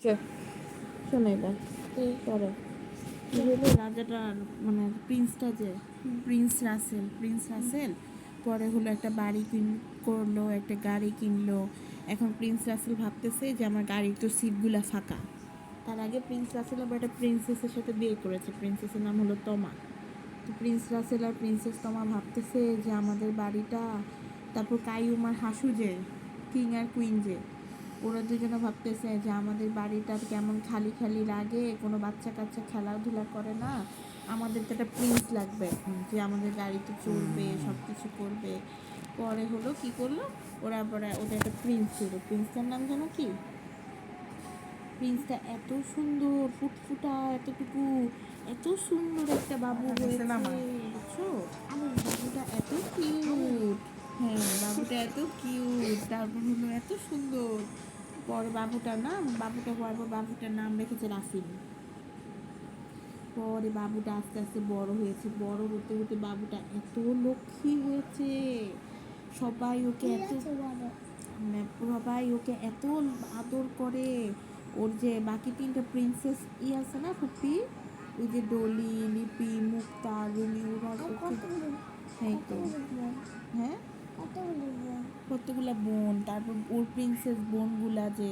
কে শোনো এবার পরে কি হলো রাজাটার মানে প্রিন্সটা যে প্রিন্স রাসেল পরে হলো একটা বাড়ি করলো, একটা গাড়ি কিনলো। এখন প্রিন্স রাসেল ভাবতেছে যে আমার গাড়ির তো সিটগুলা ফাঁকা। তার আগে প্রিন্স রাসেল আবার একটা প্রিন্সেসের সাথে বিয়ে করেছে, প্রিন্সেসের নাম হলো তমা। তো প্রিন্স রাসেল আর প্রিন্সেস তমা ভাবতেছে যে আমাদের বাড়িটা, তারপর কাইয়ুম আর হাসু যে কিং আর কুইন যে, ওরা দুজনে ভাবতেছে যে আমাদের বাড়িটা কেমন খালি খালি লাগে, কোনো বাচ্চা কাচ্চা খেলাধুলা করে না, আমাদের তো একটা প্রিন্স লাগবে এখন, যে আমাদের গাড়িতে চলবে, সব কিছু করবে। পরে হলো কি করলো, ওরা পরে ওদের একটা প্রিন্স ছিল, প্রিন্সটার নাম যেন কি, প্রিন্সটা এত সুন্দর ফুটফুটা এতটুকু, এত সুন্দর একটা বাবু হয়েছে বুঝছো, বাবুটা এত কিউট। হ্যাঁ বাবুটা এত কিউট, তারপর হলো এত সুন্দর। পরে বাবুটার নাম রেখেছে রাফিন। পরে বাবুটা আস্তে আস্তে বড় হয়েছে, বড় হতে হতে বাবুটা এত লক্ষ্মী হয়েছে, সবাই ওকে এত সবাই ওকে এত আদর করে। ওর যে বাকি তিনটা প্রিন্সেস আছে না ফুপি, ওই যে ডলি, লিপি, মুক্তা, রুমি, ওরা ওকে, হ্যাঁ তো হ্যাঁ কতগুলা বোন, তারপর ওর প্রিন্সেস বোনগুলা যে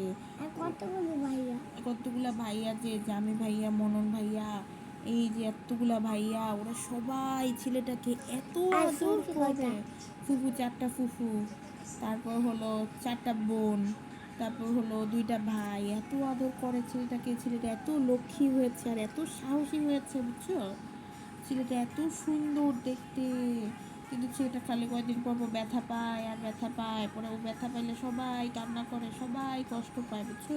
কতগুলা ভাইয়া যে জামি ভাইয়া, মনন ভাইয়া, এই যে এতগুলা ভাইয়া, ওরা সবাই ছেলেটাকে এত আদর করে। ফুফু 4টা ফুফু, তারপর হলো 4টা বোন, তারপর হলো 2টা ভাই, এত আদর করে ছেলেটাকে। ছেলেটা এত লক্ষ্মী হয়েছে আর এত সাহসী হয়েছে বুঝছো, ছেলেটা এত সুন্দর দেখতে। কিন্তু ছেলেটা খালি কয়েকদিন পর পর ব্যথা পায় আর ব্যথা পায়, পরে ও ব্যথা পাইলে সবাই কান্না করে, সবাই কষ্ট পায় বুঝছো।